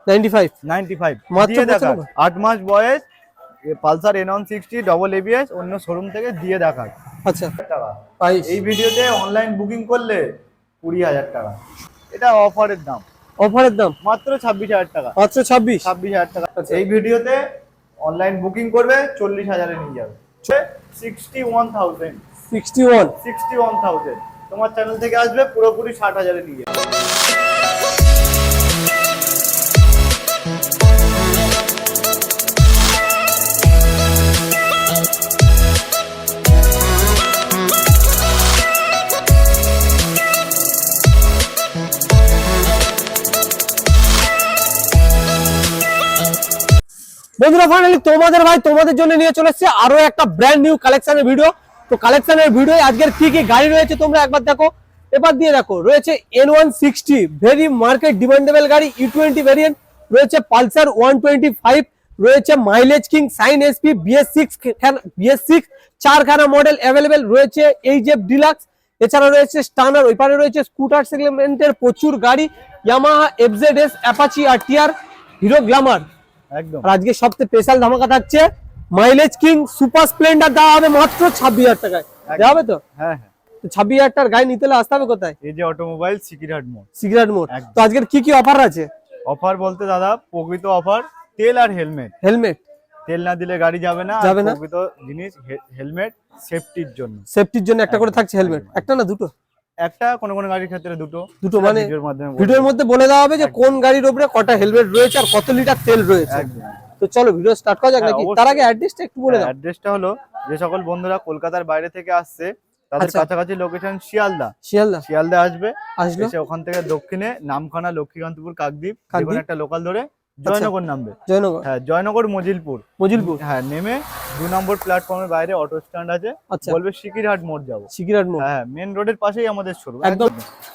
95 95 মাত্র দিয়ে দেখা 95 8 মাস বয়স পালসার N160 ডবল এবিএস অন্য শোরুম থেকে দিয়ে দেখা। আচ্ছা টাকা 22 এই ভিডিওতে অনলাইন বুকিং করলে 20,000 টাকা, এটা অফারের দাম। অফারের দাম মাত্র 26,000 টাকা, মাত্র 26 26,000 টাকা। আচ্ছা এই ভিডিওতে অনলাইন বুকিং করবে 40,000 এ নিয়ে যাবে 61,000 61,000 তোমার চ্যানেল থেকে আসবে পুরোপুরি 60,000 এ নিয়ে যাবে। বন্ধুরা ফাইনালি তোমাদের ভাই তোমাদের জন্য নিয়ে চলে এসেছে আরো একটা ব্র্যান্ড নিউ কালেকশনের ভিডিও। তো কালেকশনের ভিডিও আজকের কি কি গাড়ি রয়েছে তোমরা একবার দেখো, এবার দিয়ে দেখো। রয়েছে N160 ভেরি মার্কেট ডিমান্ডেবল গাড়ি, E20 ভেরিয়েন্ট রয়েছে, পালসার 125 রয়েছে, mileage king, sign SP, BS6 চারখানা মডেল অ্যাভেলেবেল রয়েছে, এইচএফ ডিলাক্স, এছাড়া রয়েছে স্টানার, ওই পারে রয়েছে স্কুটার সেগমেন্টের প্রচুর গাড়ি, Yamaha FZS, Apache RTR, hero Glamour. একদম। আর আজকে সবচেয়ে স্পেশাল ধামাকা থাকছে মাইলেজ কিং সুপার স্প্লেন্ডার, দেওয়া হবে মাত্র 26,000 টাকায়। দেওয়া হবে তো? হ্যাঁ হ্যাঁ। 26,000 টাকার গাড়ি নিতে হলে আসতে হবে কোথায়? এই যে অটোমোবাইল সিকিরহাট মোড়। সিগারেট মোড়। তো আজকের কি কি অফার আছে? অফার বলতে দাদা প্রকৃত অফার তেল আর হেলমেট। হেলমেট তেল না দিলে গাড়ি যাবে না। যাবে না। প্রকৃত জিনিস হেলমেট সেফটির জন্য। সেফটির জন্য একটা করে থাকছে হেলমেট, একটা না দুটো? একটা, কোন কোন গাড়ির ক্ষেত্রে দুটো। দুটো মানে ভিডিওর মধ্যে বলে দেওয়া হবে যে কোন গাড়ির উপরে কটা হেলমেট রয়েছে আর কত লিটার তেল রয়েছে। একদম। তো চলো ভিডিও স্টার্ট করা যাক নাকি? তার আগে অ্যাড্রেসটা একটু বলে দাও। অ্যাড্রেসটা হলো, যে সকল বন্ধুরা কলকাতার বাইরে থেকে আসছে তাদের আচ্ছা। কাছাকাছি লোকেশন শিয়ালদা। শিয়ালদা আসবে, আসলো, এসে ওখান থেকে দক্ষিণে নামখানা, লক্ষ্মীকান্তপুর, কাকদ্বীপ, কাকদ্বীপ। যেকোনো একটা লোকাল ধরে জয়নগর নামবে। জয়নগর। হ্যাঁ, জয়নগর মজিলপুর। হ্যাঁ, নেমে 2 নম্বর প্ল্যাটফর্মের বাইরে অটো স্ট্যান্ড আছে, আচ্ছা। বলবে সিকিরহাট মোড় যাবো। সিকিরহাট মোড়। হ্যাঁ, মেন রোডের পাশেই আমাদের শোরুম। একদম।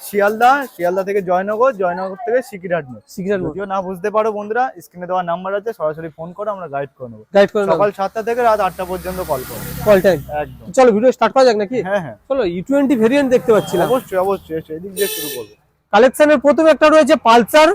শিয়ালদা থেকে জয়নগর, জয়নগর থেকে সিকিরহাট মোড়। যদিও না বুঝতে পারো বন্ধুরা, স্ক্রিনে দেওয়া নাম্বার আছে, সরাসরি ফোন করো, আমরা গাইড করে নেবো। সকাল 7টা থেকে রাত 8টা পর্যন্ত কল করো। Call time. একদম। চলো ভিডিও স্টার্ট করা যাক নাকি? হ্যাঁ হ্যাঁ চলো E20 ভেরিয়েন্ট দেখতে পাচ্ছিলাম। অবশ্যই এদিক দিয়ে শুরু করবো। কালেকশনের প্রথমে একটা রয়েছে পালসার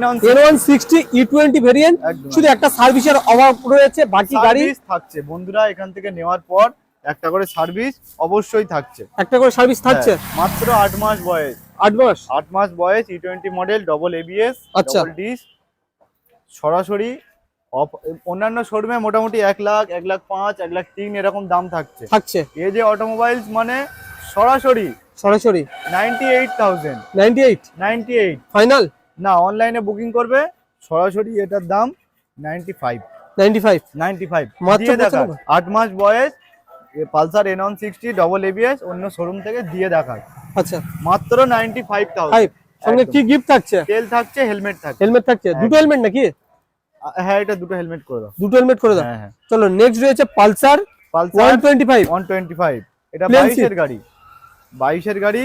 N160 E20 ভেরিয়েন্ট, শুধু একটা সার্ভিসের অভাব রয়েছে, বাকি গাড়ি থাকছে। বন্ধুরা এখান থেকে নেওয়ার পর একটা করে সার্ভিস অবশ্যই থাকছে, একটা করে সার্ভিস থাকছে। মাত্র 8 মাস বয়স। 8 মাস বয়স, E20 model, double ABS, double disc, সরাসরি। অন্যান্য শোরুমে মোটামুটি 1 লাখ, 1 লাখ 5, 1 লাখ 3 এরকম দাম থাকছে। এই যে অটোমোবাইলস মানে সরাসরি 98,000 ফাইনাল না, অনলাইনে বুকিং করবে সরাসরি, এটার দাম 95 মাত্র। 8 মাস বয়স, পালসার N160 ডবল এবিএস অন্য শোরুম থেকে দিয়ে দেখায়। আচ্ছা, মাত্র 95,000। সঙ্গে কি গিফট থাকছে? তেল থাকছে, হেলমেট থাকছে। দুটো হেলমেট নাকি? হ্যাঁ, এটা দুটো হেলমেট করে দাও। দুটো হেলমেট করে দাও। হ্যাঁ। চলো নেক্সট রয়েছে পালসার 125। এটা 22 এর গাড়ি।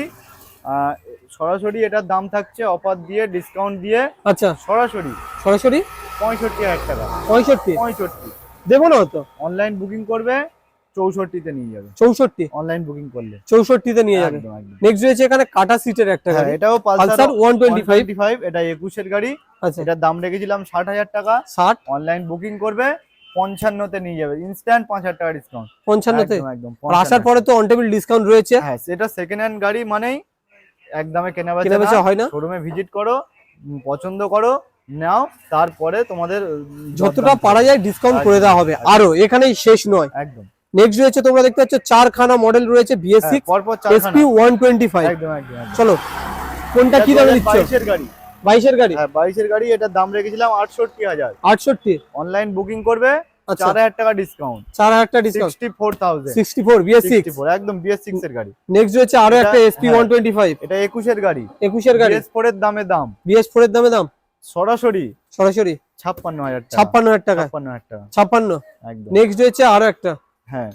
সরাসরি এটার দাম থাকছে অফার দিয়ে, ডিসকাউন্ট দিয়ে, আচ্ছা, সরাসরি 65,000 টাকা। 65 দেবো না তো? অনলাইন বুকিং করবে 64 তে নিয়ে যাবে। 64 অনলাইন বুকিং করলে 64 তে নিয়ে যাবে। নেক্সট রয়েছে এখানে কাটা সিটের একটা গাড়ি, এটাও পালসার 125। এটা 21 এর গাড়ি। আচ্ছা, এটার দাম রেখেছিলাম 60,000 টাকা। 60 অনলাইন বুকিং করবে 55 তে নিয়ে যাবে, ইনস্ট্যান্ট 5,000 টাকা ডিসকাউন্ট। 55 তে একদম। আসার পরে তো অন টেবিল ডিসকাউন্ট রয়েছে। হ্যাঁ, সেটা সেকেন্ড হ্যান্ড গাড়ি মানেই একদমে কেনাবেচা হয় না। শোরুমে ভিজিট করো, পছন্দ করো, নাও, তারপরে তোমাদের যতটা পারা যায় ডিসকাউন্ট করে দেওয়া হবে। আরো এখানেই শেষ নয়, একদম। নেক্সট রয়েছে তোমরা দেখতে পাচ্ছ চারখানা মডেল রয়েছে, BS6, SP 125। একদম। চলো কোনটা কি দামে দিচ্ছ? 22 এর গাড়ি। 22 এর গাড়ি। হ্যাঁ, 22 এর গাড়ি। এটার দাম রেখেছিলাম 68,000। 68। অনলাইন বুকিং করবে 4,000 টাকা ডিসকাউন্ট। 4,000 টাকা ডিসকাউন্ট। 64 BS6। একদম BS6 এর গাড়ি। নেক্সট রয়েছে আরো একটা SP 125। এটা 21 এর গাড়ি। BS4 এর দামে দাম। BS4 এর দামে দাম সরাসরি 56,000 টাকা। 56,000 টাকা। 56। একদম। নেক্সট রয়েছে আরো একটা। হ্যাঁ,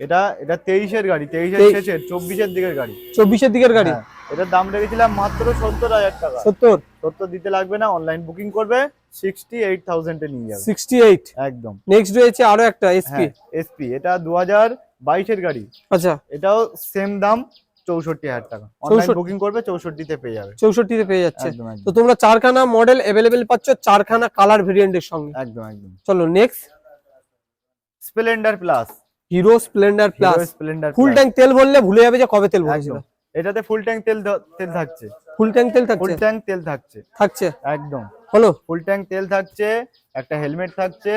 এটা 23 এর গাড়ি, 23 এর শেষের 24 এর দিকের গাড়ি। 24 এর দিকের গাড়ি। এটার দাম রেখেছিলাম মাত্র 70,000 টাকা। 70 দিতে লাগবে না, অনলাইন বুকিং করবে 68,000 এ নিয়ে যাবে। 68 একদম। নেক্সট রয়েছে আরো একটা SP। SP এটা 2022 এর গাড়ি। আচ্ছা, এটাও সেম দাম 64,000 টাকা। অনলাইন 64 বুকিং করবে 64 তে পেয়ে যাবে। 64 তে পেয়ে যাচ্ছে। একদম একদম তো তোমরা চারখানা মডেল अवेलेबल পাচ্ছ, চারখানা কালার ভেরিয়েন্টের সঙ্গে। একদম একদম। চলো next, Splendor plus, hero Splendor hero plus. Splendor full tank তেল বললে ভুলে যাবে যে কবে তেল ভরেছিল। একদম। এটাতে ফুল ট্যাঙ্ক তেল তেল থাকছে। ফুল ট্যাঙ্ক তেল ফুল থাকছে, ট্যাঙ্ক তেল থাকছে থাকছে। একদম। হলো, ফুল ট্যাঙ্ক তেল থাকছে, একটা হেলমেট থাকছে,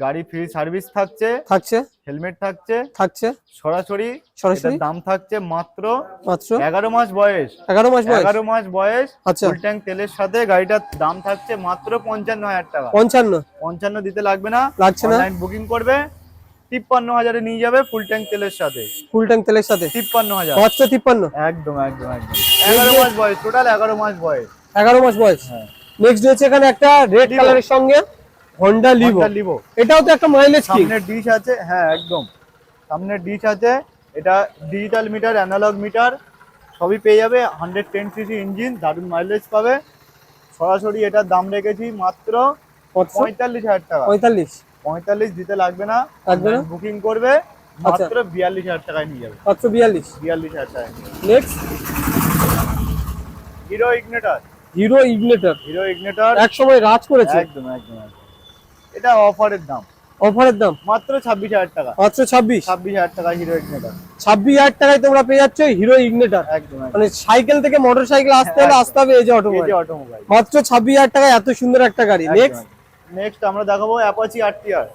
গাড়ি ফ্রি সার্ভিস থাকছে, থাকছে, হেলমেট থাকছে, থাকছে। সরাসরি। সরাসরি এটার দাম থাকছে মাত্র মাত্র 11 মাস বয়স। 11 মাস বয়স। 11 মাস বয়স। আচ্ছা। ফুল ট্যাঙ্ক তেলের সাথে গাড়িটার দাম থাকছে মাত্র 55,000 টাকা। 55 55 দিতে লাগবে না, লাগছে না। অনলাইন বুকিং করবে 53,000 নিয়ে যাবে ফুল ট্যাঙ্ক তেলের সাথে। ফুল ট্যাঙ্ক তেলের সাথে 53,000 মাত্র 53। একদম একদম একদম। 11 মাস বয়স, টোটাল 11 মাস বয়স। 11 মাস বয়স। হ্যাঁ। নেক্সট রয়েছে এখানে একটা রেড Livo। কালারের সঙ্গে হন্ডা লিভো। Honda Livo। এটাও তো একটা মাইলেজ কি? সামনের ডিশ আছে, হ্যাঁ একদম সামনের ডিশ আছে। এটা ডিজিটাল মিটার, অ্যানালগ মিটার সবই পেয়ে যাবে। 110 সিসি ইঞ্জিন, দারুণ মাইলেজ পাবে। সরাসরি এটার দাম রেখেছি মাত্র 45,000 টাকা। 45 45 দিতে লাগবে না, লাগবে না। বুকিং করবে মাত্র 42,000 টাকায় নিয়ে যাবে। মাত্র 42। 42,000 টাকায়। Next, hero ignitor. Hero ignitor. Hero ignitor এক সময় রাজ করেছে। একদম একদম একদম। এটা অফারের দাম, অফারের দাম মাত্র 26,000 টাকা। মাত্র 26। 26,000 টাকা হিরো ইগনিটর। 26,000 টাকায় তোমরা পেয়ে যাচ্ছ হিরো ইগনিটর। একদম একদম। মানে সাইকেল থেকে মোটর সাইকেল আসতে হলে আসতে হবে এই যে এই অটোমোবাইল। যে অটোমোবাইল। মাত্র 26,000 টাকায় এত সুন্দর একটা গাড়ি। নেক্সট, নেক্সট আমরা দেখাবো Apache RTR.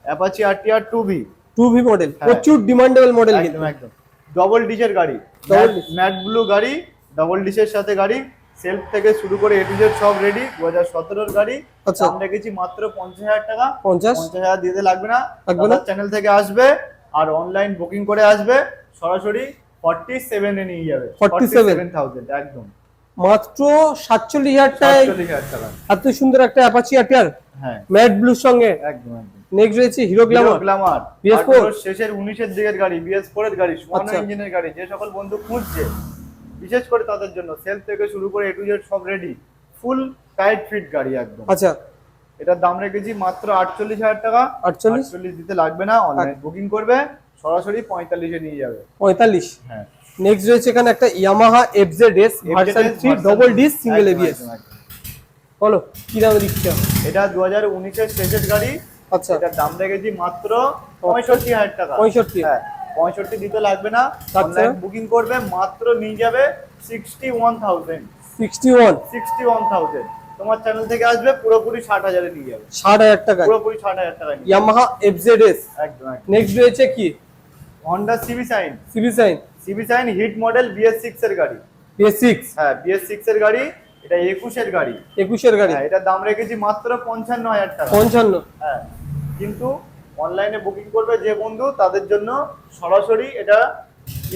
Apache RTR 2V। 2V model, হ্যাঁ। প্রচুর ডিমান্ডেবল মডেল একদম কিন্তু। একদম। ডবল ডিশের গাড়ি, Double dish। ম্যাট ব্লু গাড়ি, ডবল ডিশের সাথে গাড়ি, সেলফ থেকে শুরু করে এ টু জেড সব রেডি। 2017 গাড়ি। আচ্ছা। দাম রেখেছি মাত্র 50,000 টাকা। 50 50,000 দিতে লাগবে না, লাগবে না। চ্যানেল থেকে আসবে আর অনলাইন বুকিং করে আসবে, সরাসরি 47 এ নিয়ে যাবে। 47,000 একদম মাত্র 47,000 টাকায় 47,000 টাকা। এত সুন্দর একটা অ্যাপাচি আরটিআর হ্যাঁ ম্যাট ব্লুর সঙ্গে। একদম একদম। নেক্সট রয়েছে হিরো গ্ল্যামার। গ্ল্যামার BS4 শেষের 19 এর দিকের গাড়ি, BS4 এর গাড়ি, সোয়ানো আচ্ছা। ইঞ্জিনের গাড়ি। যে সকল বন্ধু খুঁজছে বিশেষ করে তাদের জন্য, সেলফ থেকে শুরু করে এ টু জেড সব রেডি, ফুল টাইট ফিট গাড়ি একদম। আচ্ছা, এটার দাম রেখেছি মাত্র 48,000 টাকা। 48 দিতে লাগবে না, অনলাইন বুকিং করবে, সরাসরি 45 এ নিয়ে যাবে। 45। হ্যাঁ। নেক্সট রয়েছে এখানে একটা Yamaha FZS version 3 double disc single একদম, এবিএস। একদম, একদম। বলো কি দামে দিচ্ছ? এটা 2019 এর শেষের গাড়ি। আচ্ছা, এটার দাম রেখেছি মাত্র 65,000 টাকা। 65। হ্যাঁ 65 দিতে লাগবে না, অনলাইন বুকিং করবে, মাত্র নিয়ে যাবে 61,000। 61। 61,000 তোমার চ্যানেল থেকে আসবে, পুরোপুরি 60,000 এ নিয়ে যাবে। 60,000 টাকা পুরোপুরি 60,000 টাকা নিয়ে যাবে। Yamaha FZS। একদম একদম। নেক্সট রয়েছে কি? Honda CB shine. CB shine. CB shine hit model, BS6 এর গাড়ি। BS6। হ্যাঁ BS6 এর গাড়ি। এটা 21 এর গাড়ি। 21 এর গাড়ি। হ্যাঁ এটার দাম রেখেছি মাত্র 55,000 টাকা। 55। হ্যাঁ কিন্তু অনলাইনে বুকিং করবে যে বন্ধু, তাদের জন্য সরাসরি এটা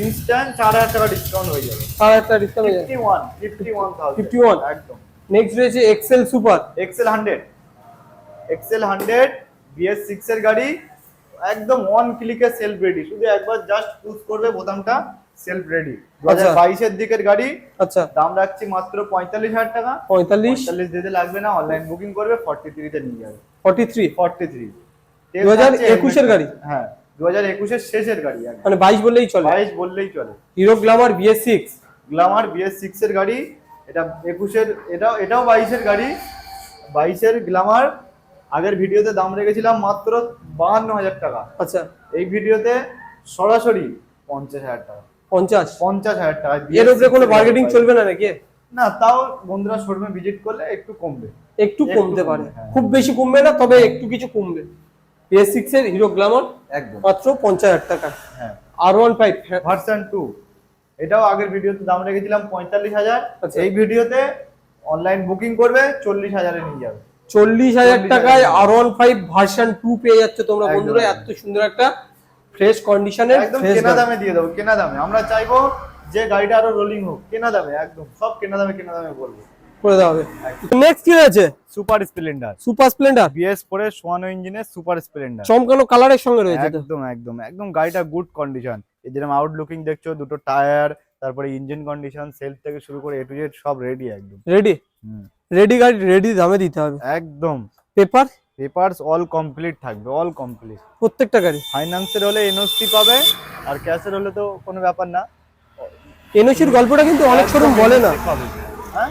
ইনস্ট্যান্ট 4,000 টাকা ডিসকাউন্ট হয়ে যাবে। 6000 টাকা ডিসকাউন্ট হয়ে যাবে। 51,000। 51। একদম। নেক্সট রয়েছে Excel super. Excel 100। Excel 100 BS6 এর গাড়ি, একদম ওয়ান ক্লিকে সেলফ রেডি। শুধু একবার জাস্ট পুশ করবে বোতামটা, সেলফ রেডি। 2022 এর দিকের গাড়ি। আচ্ছা, দাম রাখছি মাত্র 45,000 টাকা। 45। 45 দিতে লাগবে না, অনলাইন বুকিং করবে, 43 তে নিয়ে যাবে। 43। 43। 2021 এর গাড়ি। হ্যাঁ 2021 এর শেষের গাড়ি একদম। মানে 22 বললেই চলে। 22 বললেই চলে। Hero Glamour BS6। Glamour BS6 এর গাড়ি। এটা 21 এর, এটাও 22 এর গাড়ি। 22 এর গ্ল্যামার। আগের ভিডিওতে দাম রেখেছিলাম মাত্র 52,000 টাকা। আচ্ছা, এই ভিডিওতে সরাসরি 50,000 টাকা। 50। 50,000 টাকা। এর উপরে কোনো বার্গেনিং চলবে না নাকি? না, তাও বন্ধুরা শোরুমে ভিজিট করলে একটু কমবে। একটু কমতে পারে, হ্যাঁ। খুব বেশি কমবে না, তবে একটু কিছু কমবে। BS6 এর হিরো গ্ল্যামার একদম মাত্র 50,000 টাকা। হ্যাঁ। R15 ভার্সন 2, এটাও আগের ভিডিওতে দাম রেখেছিলাম 45,000। আচ্ছা। এই ভিডিওতে অনলাইন বুকিং করবে 40,000 এ নিয়ে যাবে। 40,000 টাকায় R15 ভার্সন 2 পেয়ে যাচ্ছে তোমরা একদম, বন্ধুরা। একদম। এত সুন্দর একটা ফ্রেশ কন্ডিশনের একদম কেনা দামে দিয়ে দেবো, কেনা দামে। আমরা চাইবো যে গাড়িটা আরো রোলিং হোক, কেনা দামে, একদম সব কেনা দামে বলবো। করে দেওয়া হবে। নেক্সট কি রয়েছে? Super Splendor. Super Splendor BS4 এর সোয়ানো ইঞ্জিনের সুপার স্প্লেন্ডার। চমকানো কালারের সঙ্গে রয়েছে তো। একদম একদম একদম। গাড়িটা গুড কন্ডিশন। এই যেরকম আউটলুকিং দেখছো, দুটো টায়ার, তারপরে ইঞ্জিন কন্ডিশন, সেলফ থেকে শুরু করে এ টু জেড সব রেডি একদম। রেডি। রেডি গাড়ি রেডি দামে দিতে হবে একদম। পেপার পেপারস অল কমপ্লিট থাকবে, অল কমপ্লিট। প্রত্যেকটা গাড়ি ফাইন্যান্সের হলে এনওসি পাবে, আর ক্যাশের হলে তো কোনো ব্যাপার না। এনওসির গল্পটা কিন্তু অনেক শোরুম বলে না। হ্যাঁ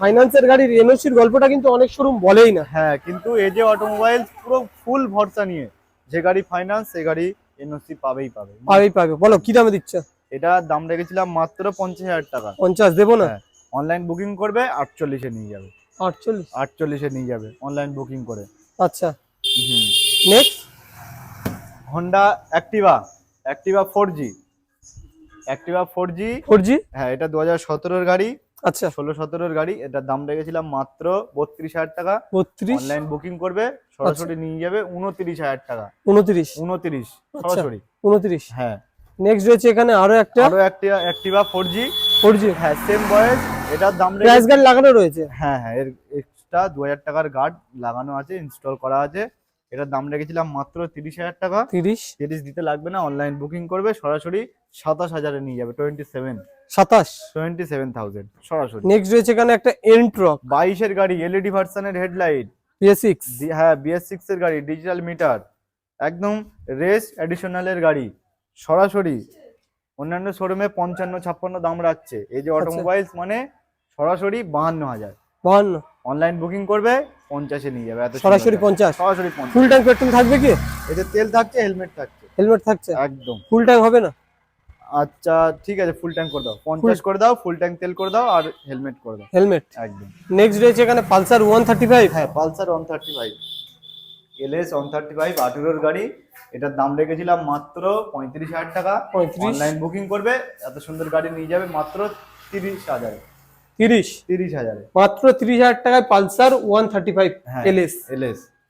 ফাইন্যান্সের গাড়ির এনওসির গল্পটা কিন্তু অনেক শোরুম বলেই না। হ্যাঁ, কিন্তু এজে অটোমোবাইলস পুরো ফুল ভরসা নিয়ে, যে গাড়ি ফাইন্যান্স সে গাড়ি এনওসি পাবেই পাবে। পাবে। বলো কি দামে দিচ্ছ? এটা দাম রেখেছিলাম মাত্র 50,000 টাকা। 50 দেবো না? অনলাইন বুকিং করবে 48-এ নিয়ে যাবে। 48 এ নিয়ে যাবে অনলাইন বুকিং করে। আচ্ছা, next Honda Activa 4G। 4G। হ্যাঁ, এটা 2017-এর গাড়ি। আচ্ছা, 16-17-এর গাড়ি। এটার দাম রেখেছিলাম মাত্র 32,000 টাকা। 32। অনলাইন বুকিং করবে, সরাসরি নিয়ে যাবে 29,000 টাকা। 29 সরাসরি 29। হ্যাঁ। নেক্সট রয়েছে এখানে আরো একটা অ্যাক্টিভা 4G। হ্যাঁ, সেম বয়স। এটার দাম ক্র্যাশ গার্ড লাগানো রয়েছে। হ্যাঁ, এর এক্সট্রা 2000 টাকার গার্ড লাগানো আছে, ইনস্টল করা আছে। এটার দাম রেখেছিলাম মাত্র 30,000 টাকা। 30 দিতে লাগবে না, অনলাইন বুকিং করবে, সরাসরি 27,000-এ নিয়ে যাবে। 27,000 সরাসরি। নেক্সট রয়েছে এখানে একটা এন্ট্রক 22-এর গাড়ি, এলইডি ভার্সনের হেডলাইট। BS6। হ্যাঁ, BS6 এর গাড়ি, ডিজিটাল মিটার, একদম রেস এডিশনালের গাড়ি। সরাসরি অন্যান্য শোরুমে 55-56 দাম রাখছে, এই যে অটোমোবাইলস মানে সরাসরি 52,000। অনলাইন বুকিং করবে 50-এ নিয়ে যাবে। সরাসরি 50। ফুল ট্যাঙ্ক পেট্রোল থাকবে কি? এতে তেল থাকছে, হেলমেট থাকছে একদম। ফুল ট্যাঙ্ক হবে না? আচ্ছা ঠিক আছে, ফুল ট্যাঙ্ক করে দাও, 50 করে দাও, ফুল ট্যাঙ্ক তেল করে দাও, আর হেলমেট করে দাও। একদম। নেক্সট রয়েছে এখানে পালসার 135। হ্যাঁ, পালসার 135 LS 135 18-এর গাড়ি। এটার দাম রেখেছিলাম মাত্র 35,000 টাকা। অনলাইন বুকিং করবে, এত সুন্দর গাড়ি নিয়ে যাবে মাত্র 30,000। 30,000 মাত্র 30,000 টাকায় পালসার 135 LS।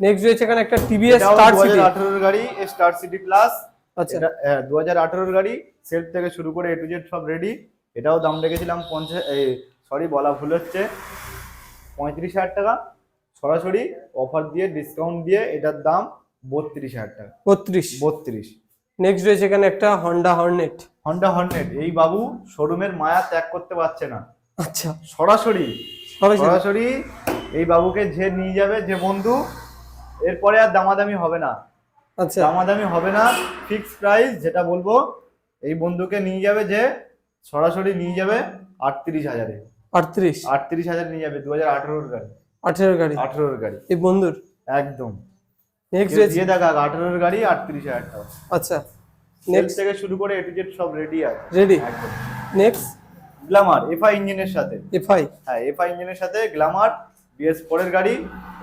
নেক্সট রয়েছে এখানে একটা TVS স্টার সিটি 2018-এর গাড়ি, স্টার সিটি প্লাস। আচ্ছা, এটা 2018-এর গাড়ি, সেলফ থেকে শুরু করে A to Z সব রেডি। এটাও দাম রেখেছিলাম 35,000 টাকা। সরাসরি অফার দিয়ে, ডিসকাউন্ট দিয়ে এটার দাম 32,000 টাকা। 32। নেক্সট রয়েছে এখানে একটা হন্ডা হর্নেট। এই বাবু শোরুমের মায়া ত্যাগ করতে পারছে না। আচ্ছা, সরাসরি এই বাবুকে যে নিয়ে যাবে, যে বন্ধু, এরপরে আর দামাদামি হবে না। আচ্ছা, দামাদামি হবে না, ফিক্স প্রাইস যেটা বলবো। এই বন্ধুকে নিয়ে যাবে, যে সরাসরি নিয়ে যাবে 38,000-এ। 38,000 নিয়ে যাবে। 2018-এর গাড়ি। 18-এর গাড়ি এই বন্ধুর একদম। নেক্সট দিয়ে দেখা 18-এর গাড়ি 38,000 টাকা। আচ্ছা, নেক্সট থেকে শুরু করে A to Z সব রেডি আছে। একদম। নেক্সট গ্ল্যামার FI ইঞ্জিনের সাথে। হ্যাঁ, FI ইঞ্জিনের সাথে গ্ল্যামার BS4-এর গাড়ি।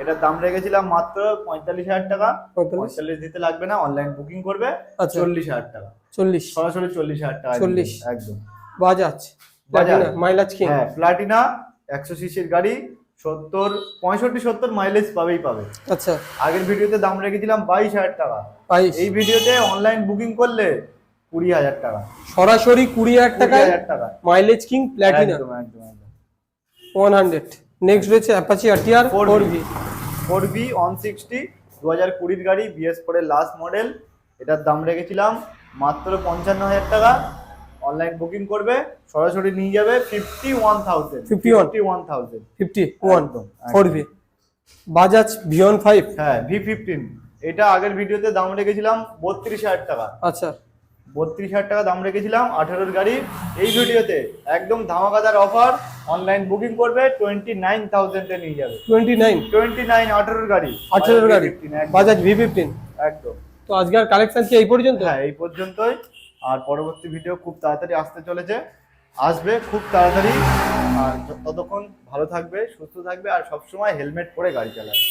এটার দাম রেখেছিলাম মাত্র 45,000 টাকা। 45 দিতে লাগবে না, অনলাইন বুকিং করবে 40,000 টাকা। 40 সরাসরি 40,000 টাকা। 40 একদম। বাজাজ মাইলেজ কি? হ্যাঁ, প্লাটিনা 100 সিসির গাড়ি, 65-70 মাইলেজ পাবে। আচ্ছা, আগের ভিডিওতে দাম রেখেছিলাম 22,000 টাকা। এই ভিডিওতে অনলাইন বুকিং করলে 20,000 টাকা। সরাসরি 20,000 টাকা মাইলেজ কিং প্লাটিনা। একদম 100। নেক্সট রয়েছে অ্যাপাচি আরটিআর 4V 160 2020-এর গাড়ি, BS4-এর লাস্ট মডেল। এটার দাম রেখেছিলাম মাত্র 55,000 টাকা। অনলাইন বুকিং করবে, সরাসরি নিয়ে যাবে 51,000। 51 4V। বাজাজ ভিয়ন 5। হ্যাঁ, V15। এটা আগের ভিডিওতে দাম রেখেছিলাম 32,000 টাকা। আচ্ছা, 32,000 টাকা দাম রেখেছিলাম 18-এর গাড়ি। এই ভিডিওতে একদম ধামাকাদার অফার, অনলাইন বুকিং করবে 29,000-এ নিয়ে যাবে। 29 18-এর গাড়ি বাজাজ V15 একদম। তো আজকের কালেকশন কি এই পর্যন্ত? হ্যাঁ, এই পর্যন্তই। আর পরবর্তী ভিডিও খুব তাড়াতাড়ি আসতে চলেছে, আসবে খুব তাড়াতাড়ি। আর ততক্ষণ ভালো থাকবে, সুস্থ থাকবে, আর সবসময় হেলমেট পরে গাড়ি চালাবে।